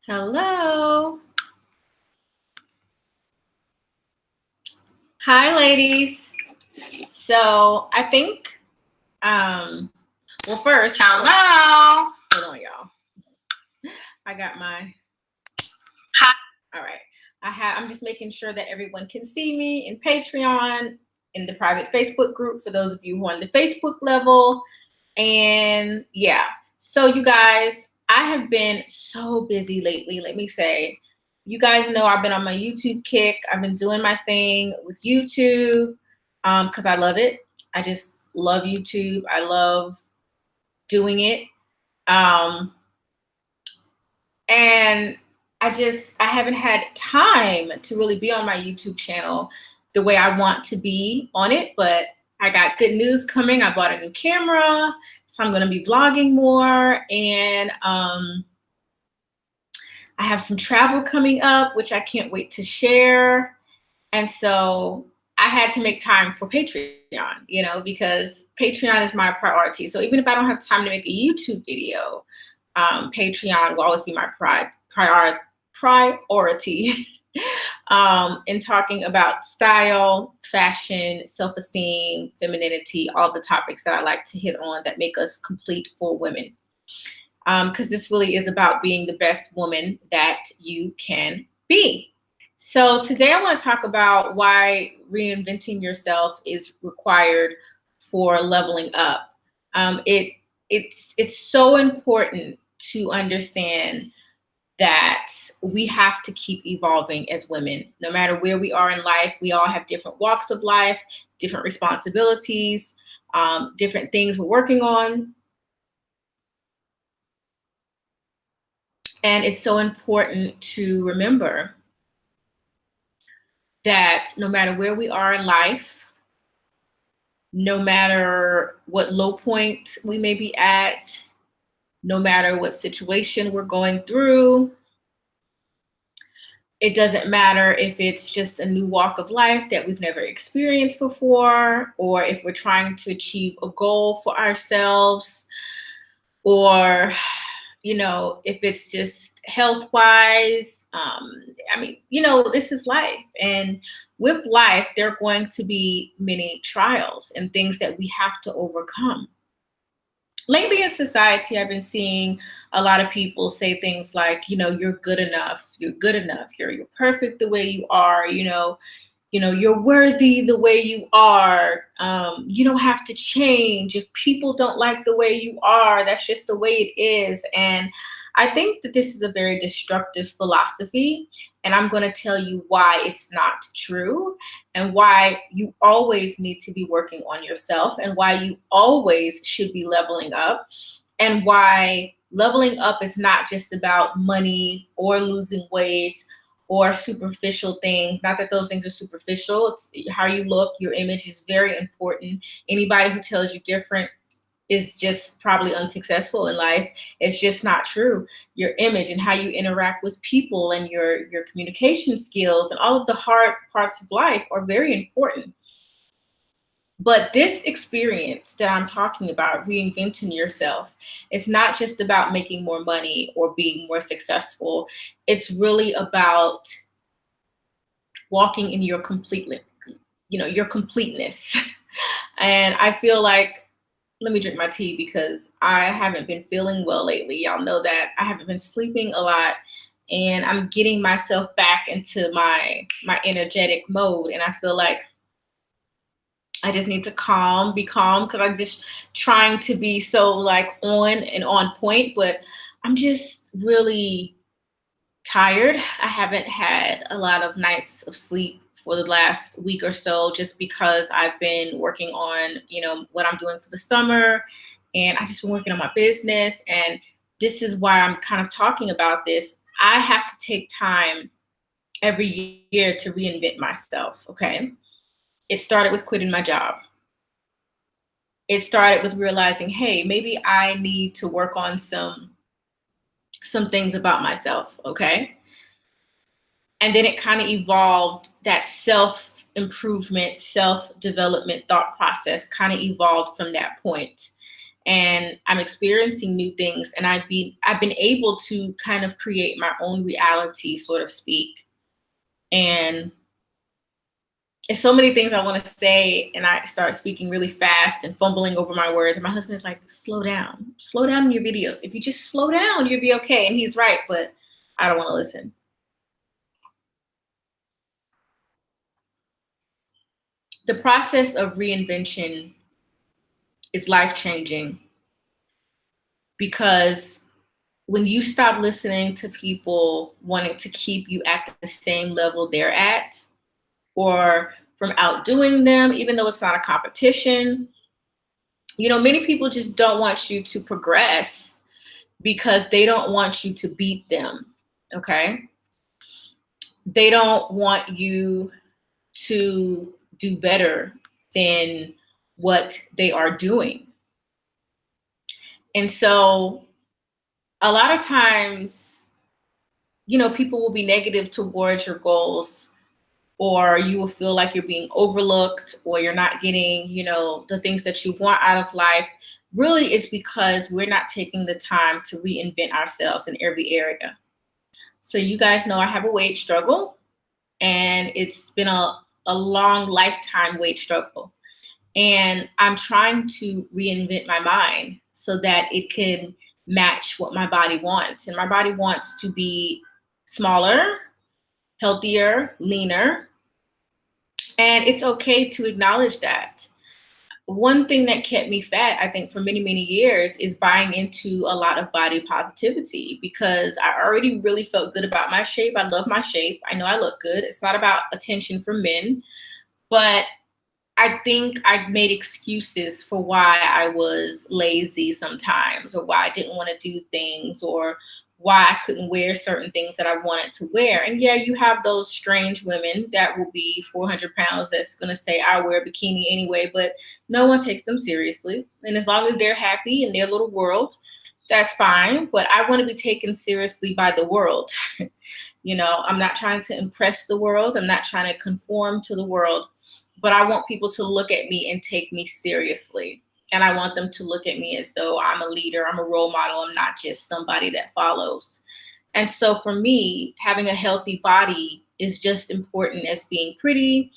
Hello. Hi, ladies. So I think, well, first, Hello. hold on, y'all. I got my, Hi. all right. I'm just making sure that everyone can see me in Patreon, in the private Facebook group for those of you who are on the Facebook level. And yeah, so you guys, I have been so busy lately. Let me say, you guys know I've been on my YouTube kick. I've been doing my thing with YouTube because I love it. I just love YouTube. I love doing it. Um, and I haven't had time to really be on my YouTube channel the way I want to be on it, but I got good news coming. I bought a new camera, so I'm going to be vlogging more, and I have some travel coming up, which I can't wait to share. And so I had to make time for Patreon, because Patreon is my priority. So even if I don't have time to make a YouTube video, Patreon will always be my priority in talking about style, fashion, self-esteem, femininity, all the topics that I like to hit on that make us complete full women. Because this really is about being the best woman that you can be. So today I want to talk about why reinventing yourself is required for leveling up. It's so important to understand that we have to keep evolving as women. No matter where we are in life, we all have different walks of life, different responsibilities, different things we're working on. And it's so important to remember that no matter where we are in life, no matter what low point we may be at, no matter what situation we're going through, it doesn't matter if it's just a new walk of life that we've never experienced before, or if we're trying to achieve a goal for ourselves, or if it's just health wise. This is life. And with life, there are going to be many trials and things that we have to overcome. Lately in society, I've been seeing a lot of people say things like, you're good enough, you're perfect the way you are, you're worthy the way you are. You don't have to change. If people don't like the way you are, that's just the way it is. And I think that this is a very destructive philosophy. And I'm going to tell you why it's not true, and why you always need to be working on yourself, and why you always should be leveling up, and why leveling up is not just about money or losing weight or superficial things. Not that those things are superficial. It's how you look. Your image is very important. Anybody who tells you different is just probably unsuccessful in life. It's just not true. Your image and how you interact with people and your communication skills and all of the hard parts of life are very important. But this experience that I'm talking about, reinventing yourself, it's not just about making more money or being more successful. It's really about walking in your your completeness. And I feel like, let me drink my tea because I haven't been feeling well lately. Y'all know that I haven't been sleeping a lot, and I'm getting myself back into my energetic mode. And I feel like I just need to be calm, because I'm just trying to be so like on and on point, but I'm just really tired. I haven't had a lot of nights of sleep for the last week or so, just because I've been working on, what I'm doing for the summer, and I just been working on my business. And this is why I'm kind of talking about this. I have to take time every year to reinvent myself. Okay. It started with quitting my job. It started with realizing, hey, maybe I need to work on some things about myself. Okay. And then it kind of evolved. That self improvement, self development thought process kind of evolved from that point. and I'm experiencing new things, and I've been able to kind of create my own reality, so to speak. And it's so many things I want to say, and I start speaking really fast and fumbling over my words. And my husband's like, slow down in your videos. If you just slow down, you'll be okay. And he's right, but I don't want to listen. The process of reinvention is life changing because when you stop listening to people wanting to keep you at the same level they're at, or from outdoing them, even though it's not a competition, many people just don't want you to progress because they don't want you to beat them. Okay. They don't want you to do better than what they are doing. And so a lot of times, people will be negative towards your goals, or you will feel like you're being overlooked, or you're not getting, the things that you want out of life. Really, it's because we're not taking the time to reinvent ourselves in every area. So you guys know I have a weight struggle, and it's been a long lifetime weight struggle. And I'm trying to reinvent my mind so that it can match what my body wants. And my body wants to be smaller, healthier, leaner. And it's okay to acknowledge that. One thing that kept me fat, I think, for many, many years is buying into a lot of body positivity, because I already really felt good about my shape. I love my shape. I know I look good. It's not about attention from men, but I think I made excuses for why I was lazy sometimes, or why I didn't want to do things, or why I couldn't wear certain things that I wanted to wear. And yeah, you have those strange women that will be 400 pounds that's going to say, I wear a bikini anyway, but no one takes them seriously. And as long as they're happy in their little world, that's fine. But I want to be taken seriously by the world. I'm not trying to impress the world. I'm not trying to conform to the world, but I want people to look at me and take me seriously. And I want them to look at me as though I'm a leader, I'm a role model, I'm not just somebody that follows. And so for me, having a healthy body is just important as being pretty,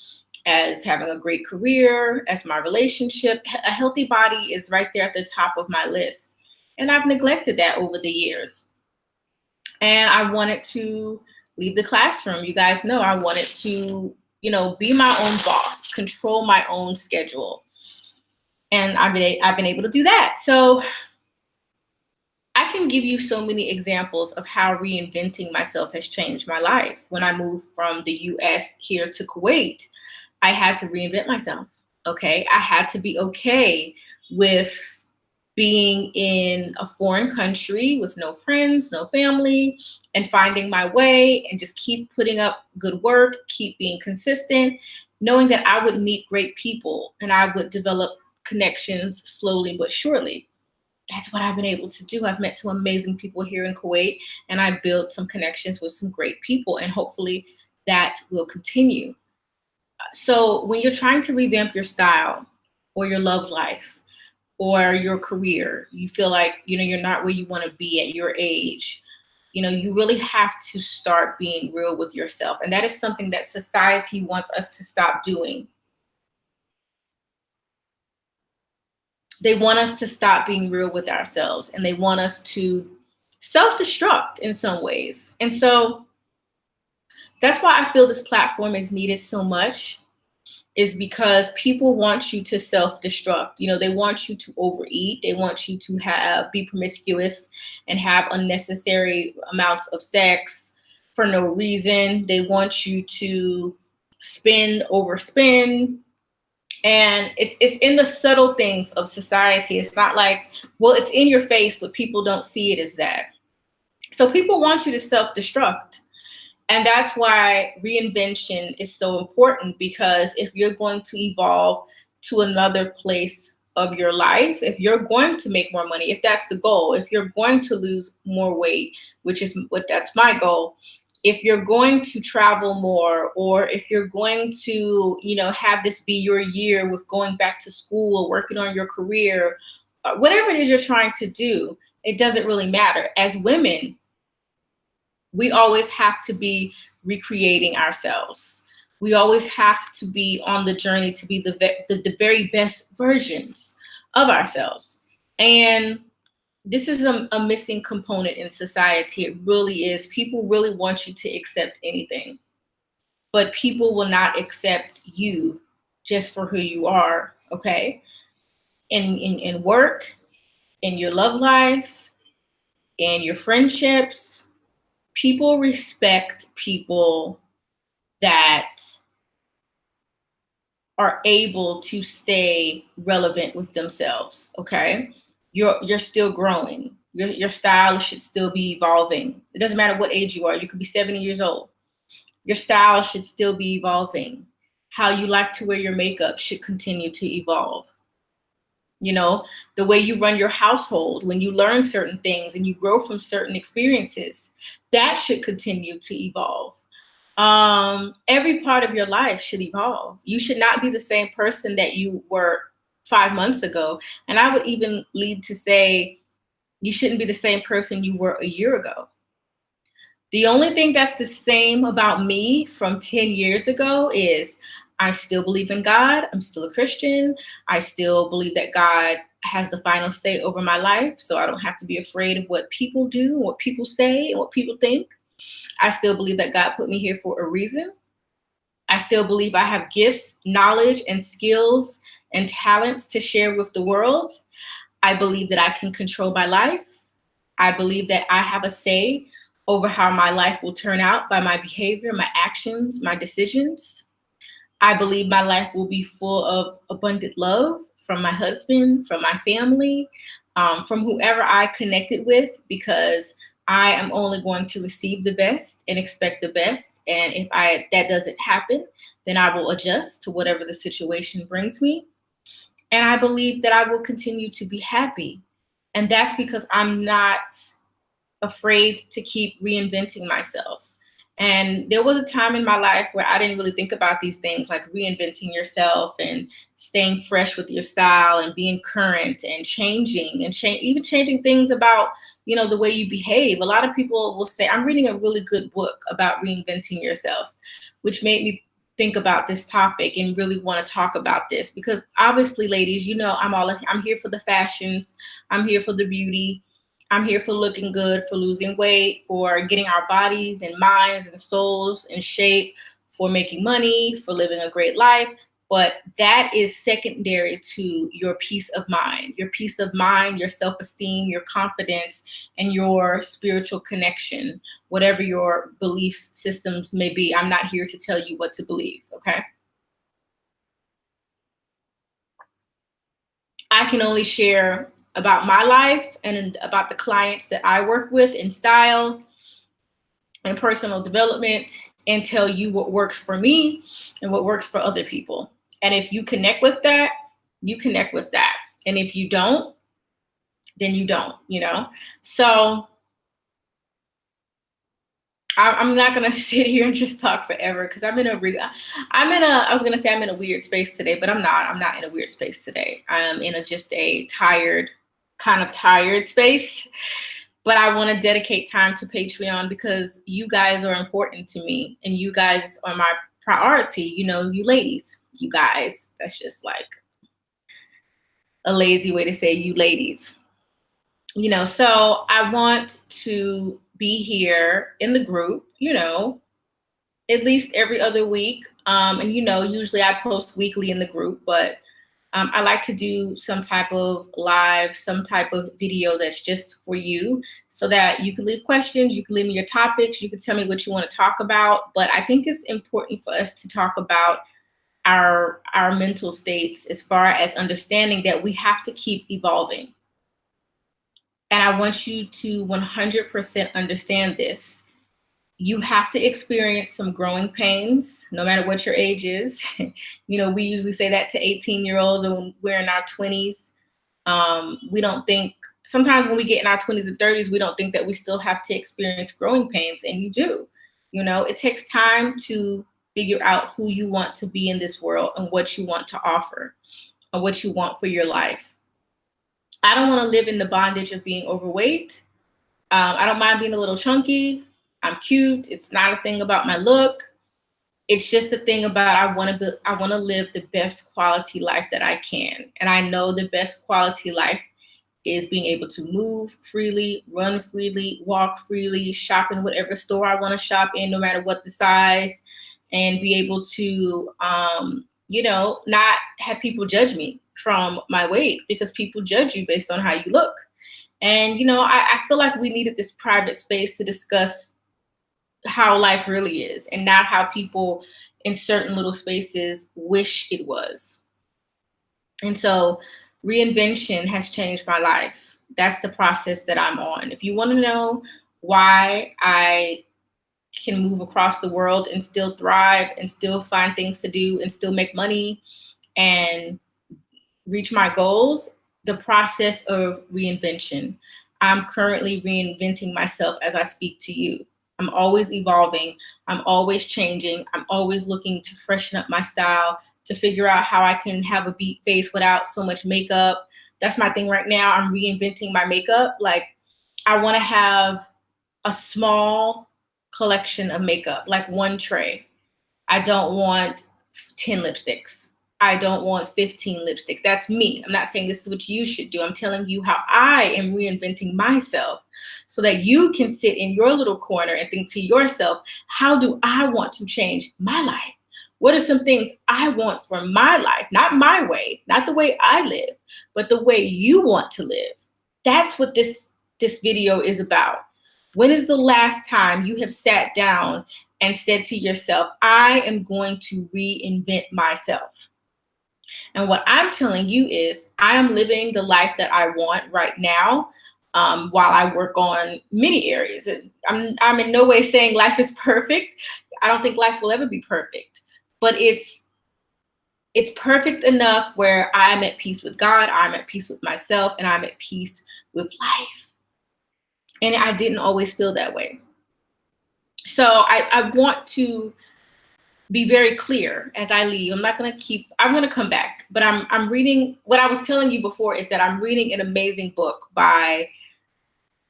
as having a great career, as my relationship. A healthy body is right there at the top of my list. And I've neglected that over the years. And I wanted to leave the classroom. You guys know I wanted to, be my own boss, control my own schedule. And I've been able to do that. So I can give you so many examples of how reinventing myself has changed my life. When I moved from the US here to Kuwait, I had to reinvent myself. Okay. I had to be okay with being in a foreign country with no friends, no family, and finding my way, and just keep putting up good work, keep being consistent, knowing that I would meet great people and I would develop connections slowly but surely. That's what I've been able to do. I've met some amazing people here in Kuwait, and I built some connections with some great people, and hopefully that will continue. So when you're trying to revamp your style or your love life or your career, you feel like, you're not where you want to be at your age, you really have to start being real with yourself. And that is something that society wants us to stop doing. They want us to stop being real with ourselves, and they want us to self-destruct in some ways. And so that's why I feel this platform is needed so much, is because people want you to self-destruct. They want you to overeat. They want you to be promiscuous and have unnecessary amounts of sex for no reason. They want you to overspend. And it's in the subtle things of society. It's not like, well, it's in your face, but people don't see it as that. So people want you to self-destruct. And that's why reinvention is so important, because if you're going to evolve to another place of your life, if you're going to make more money, if that's the goal, if you're going to lose more weight, which is that's my goal, if you're going to travel more, or if you're going to, have this be your year with going back to school or working on your career, whatever it is you're trying to do, it doesn't really matter. As women, we always have to be recreating ourselves. We always have to be on the journey to be the very best versions of ourselves. And this is a missing component in society. It really is. People really want you to accept anything, but people will not accept you just for who you are, okay? In work, in your love life, in your friendships, people respect people that are able to stay relevant with themselves, okay? You're still growing. Your style should still be evolving. It doesn't matter what age you are. You could be 70 years old. Your style should still be evolving. How you like to wear your makeup should continue to evolve. You know, the way you run your household, when you learn certain things and you grow from certain experiences, that should continue to evolve. Every part of your life should evolve. You should not be the same person that you were 5 months ago. And I would even lead to say you shouldn't be the same person you were a year ago. The only thing that's the same about me from 10 years ago is I still believe in God. I'm still a Christian. I still believe that God has the final say over my life. So I don't have to be afraid of what people do, what people say, and what people think. I still believe that God put me here for a reason. I still believe I have gifts, knowledge, and skills and talents to share with the world. I believe that I can control my life. I believe that I have a say over how my life will turn out by my behavior, my actions, my decisions. I believe my life will be full of abundant love from my husband, from my family, from whoever I connected with, because I am only going to receive the best and expect the best. And if that doesn't happen, then I will adjust to whatever the situation brings me. And I believe that I will continue to be happy. And that's because I'm not afraid to keep reinventing myself. And there was a time in my life where I didn't really think about these things like reinventing yourself and staying fresh with your style and being current and changing and even changing things about, the way you behave. A lot of people will say, I'm reading a really good book about reinventing yourself, which made me think about this topic and really want to talk about this because obviously, ladies, I'm here for the fashions, I'm here for the beauty, I'm here for looking good, for losing weight, for getting our bodies and minds and souls in shape, for making money, for living a great life. But that is secondary to your peace of mind, your self-esteem, your confidence, and your spiritual connection, whatever your belief systems may be. I'm not here to tell you what to believe, okay? I can only share about my life and about the clients that I work with in style and personal development and tell you what works for me and what works for other people. And if you connect with that, you connect with that. And if you don't, then you don't. So I'm not gonna sit here and just talk forever because I was gonna say I'm in a weird space today, but I'm not. I'm not in a weird space today. I'm in just a kind of tired space. But I want to dedicate time to Patreon because you guys are important to me and you guys are my priority. You ladies, you guys. That's just like a lazy way to say you ladies. So I want to be here in the group, at least every other week. And usually I post weekly in the group, but I like to do some type of live, some type of video that's just for you so that you can leave questions, you can leave me your topics, you can tell me what you want to talk about. But I think it's important for us to talk about our mental states as far as understanding that we have to keep evolving. And I want you to 100% understand this. You have to experience some growing pains, no matter what your age is. We usually say that to 18-year-olds when we're in our 20s. We don't think, sometimes when we get in our 20s and 30s, we don't think that we still have to experience growing pains, and you do. It takes time to figure out who you want to be in this world and what you want to offer and what you want for your life. I don't want to live in the bondage of being overweight. I don't mind being a little chunky. I'm cute. It's not a thing about my look. It's just the thing about I want to live the best quality life that I can. And I know the best quality life is being able to move freely, run freely, walk freely, shop in whatever store I want to shop in, no matter what the size, and be able to, not have people judge me from my weight, because people judge you based on how you look. And, I feel like we needed this private space to discuss how life really is and not how people in certain little spaces wish it was. And so reinvention has changed my life. That's the process that I'm on. If you want to know why I can move across the world and still thrive and still find things to do and still make money and reach my goals, the process of reinvention. I'm currently reinventing myself as I speak to you. I'm always evolving. I'm always changing. I'm always looking to freshen up my style, to figure out how I can have a beat face without so much makeup. That's my thing right now. I'm reinventing my makeup. Like, I want to have a small collection of makeup, like one tray. I don't want 10 lipsticks. I don't want 15 lipsticks. That's me. I'm not saying this is what you should do. I'm telling you how I am reinventing myself so that you can sit in your little corner and think to yourself, how do I want to change my life? What are some things I want for my life? Not my way, not the way I live, but the way you want to live. That's what this video is about. When is the last time you have sat down and said to yourself, I am going to reinvent myself? And what I'm telling you is, I am living the life that I want right now, while I work on many areas. I'm in no way saying life is perfect. I don't think life will ever be perfect, but it's perfect enough where I'm at peace with God, I'm at peace with myself, and I'm at peace with life. And I didn't always feel that way. So I want to be very clear as I leave. I'm going to come back, but I'm reading, what I was telling you before is that I'm reading an amazing book by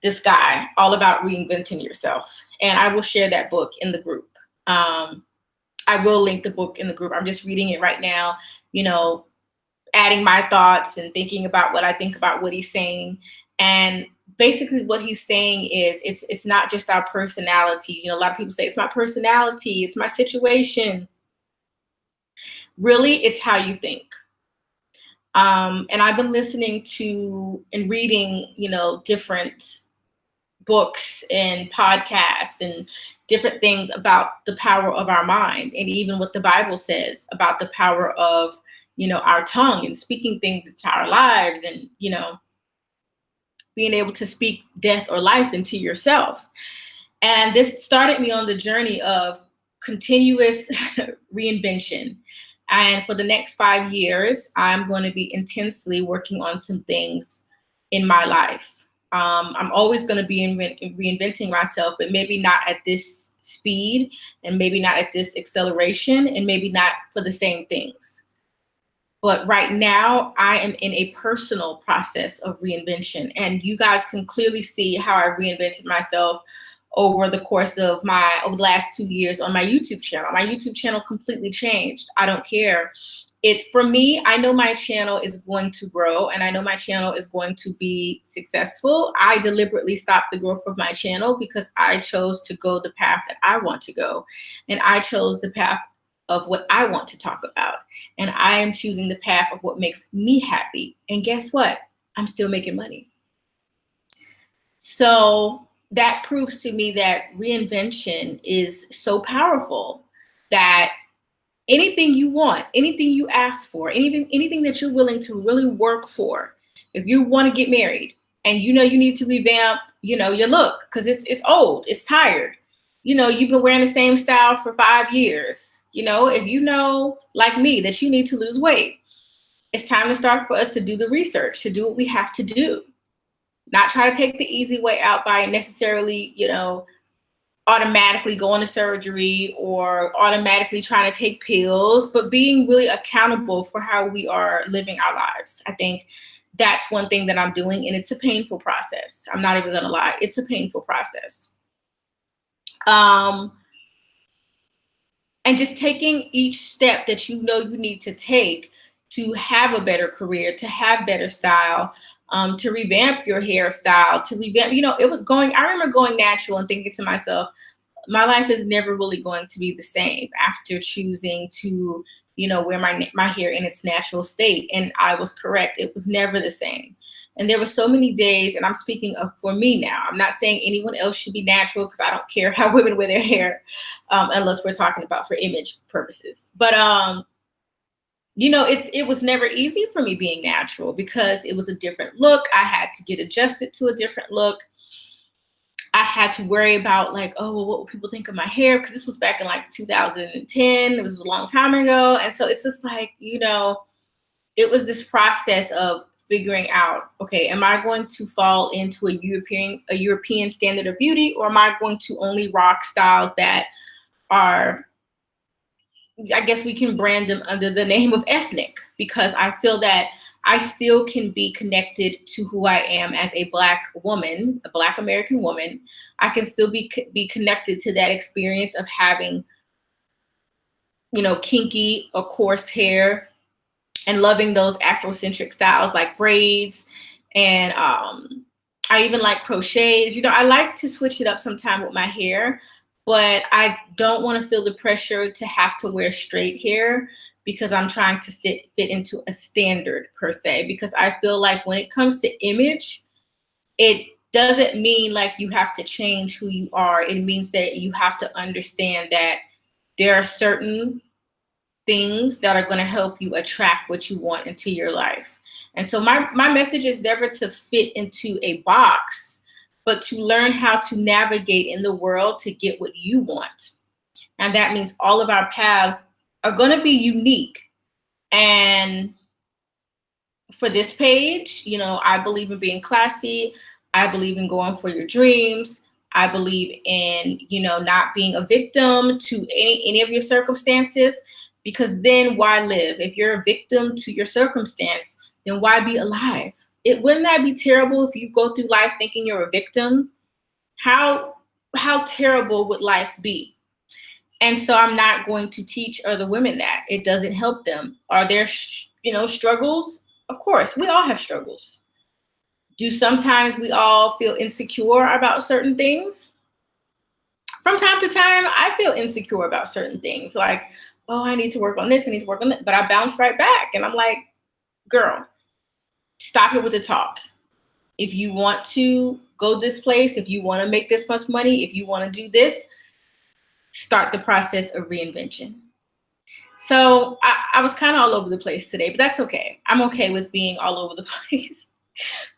this guy all about reinventing yourself. And I will share that book in the group. I will link the book in the group. I'm just reading it right now, adding my thoughts and thinking about what I think about what he's saying. And basically what he's saying is, it's not just our personality. A lot of people say it's my personality, it's my situation. Really, it's how you think. And I've been listening to and reading, different books and podcasts and different things about the power of our mind, and even what the Bible says about the power of, our tongue and speaking things into our lives, and, being able to speak death or life into yourself. And this started me on the journey of continuous reinvention. And for the next 5 years, I'm going to be intensely working on some things in my life. I'm always going to be reinventing myself, but maybe not at this speed, and maybe not at this acceleration, and maybe not for the same things. But right now, I am in a personal process of reinvention. And you guys can clearly see how I reinvented myself over the course of over the last 2 years on my YouTube channel. My YouTube channel completely changed. I don't care. For me, I know my channel is going to grow, and I know my channel is going to be successful. I deliberately stopped the growth of my channel because I chose to go the path that I want to go. And I chose the path of what I want to talk about. And I am choosing the path of what makes me happy. And guess what? I'm still making money. So that proves to me that reinvention is so powerful, that anything you want, anything you ask for, anything that you're willing to really work for, if you want to get married and you need to revamp, your look because it's old, it's tired. You've been wearing the same style for 5 years. If like me, that you need to lose weight, it's time to start for us to do the research, to do what we have to do. Not try to take the easy way out by necessarily, automatically going to surgery or automatically trying to take pills, but being really accountable for how we are living our lives. I think that's one thing that I'm doing, and it's a painful process. I'm not even gonna lie, it's a painful process. Um, and just taking each step that you know you need to take to have a better career, to have better style, to revamp your hairstyle, to revamp, it was going, I remember going natural and thinking to myself, my life is never really going to be the same after choosing to, wear my hair in its natural state. And I was correct. It was never the same. And there were so many days, and I'm speaking of for me now. I'm not saying anyone else should be natural because I don't care how women wear their hair, unless we're talking about for image purposes. But it was never easy for me being natural because it was a different look. I had to get adjusted to a different look. I had to worry about like, oh, well, what will people think of my hair? Because this was back in like 2010. It was a long time ago. And so it's just like, it was this process of figuring out, okay, am I going to fall into a European standard of beauty, or am I going to only rock styles that are, I guess we can brand them under the name of ethnic, because I feel that I still can be connected to who I am as a Black woman, a Black American woman. I can still be connected to that experience of having, kinky or coarse hair, and loving those Afrocentric styles like braids. And I even like crochets. I like to switch it up sometime with my hair, but I don't want to feel the pressure to have to wear straight hair because I'm trying to fit into a standard per se. Because I feel like when it comes to image, it doesn't mean like you have to change who you are. It means that you have to understand that there are certain things that are going to help you attract what you want into your life. And so my message is never to fit into a box, but to learn how to navigate in the world to get what you want. And that means all of our paths are going to be unique. And for this page, I believe in being classy. I believe in going for your dreams. I believe in, not being a victim to any of your circumstances, because then why live? If you're a victim to your circumstance, then why be alive? Wouldn't that be terrible if you go through life thinking you're a victim? How terrible would life be? And so I'm not going to teach other women that. It doesn't help them. Are there, struggles? Of course, we all have struggles. Do sometimes we all feel insecure about certain things? From time to time, I feel insecure about certain things. Like, oh, I need to work on this, I need to work on that. But I bounce right back. And I'm like, girl, stop it with the talk. If you want to go this place, if you want to make this much money, if you want to do this, start the process of reinvention. So I was kind of all over the place today, but that's okay. I'm okay with being all over the place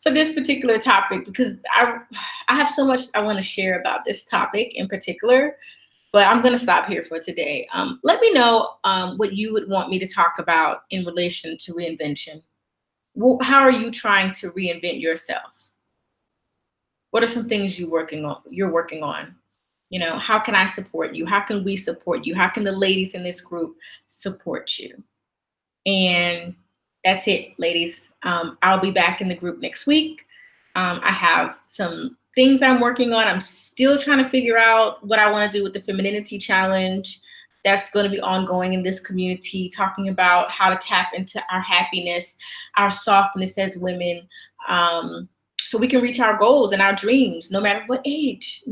for this particular topic because I have so much I want to share about this topic in particular, but I'm going to stop here for today. Let me know what you would want me to talk about in relation to reinvention. How are you trying to reinvent yourself? What are some things you're working on? How can I support you? How can we support you? How can the ladies in this group support you? And that's it, ladies. I'll be back in the group next week. I have some things I'm working on. I'm still trying to figure out what I want to do with the Femininity Challenge. That's going to be ongoing in this community, talking about how to tap into our happiness, our softness as women, so we can reach our goals and our dreams, no matter what age.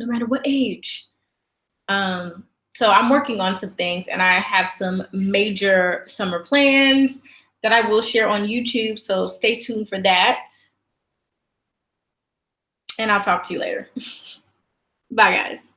So I'm working on some things, and I have some major summer plans that I will share on YouTube. So stay tuned for that. And I'll talk to you later. Bye, guys.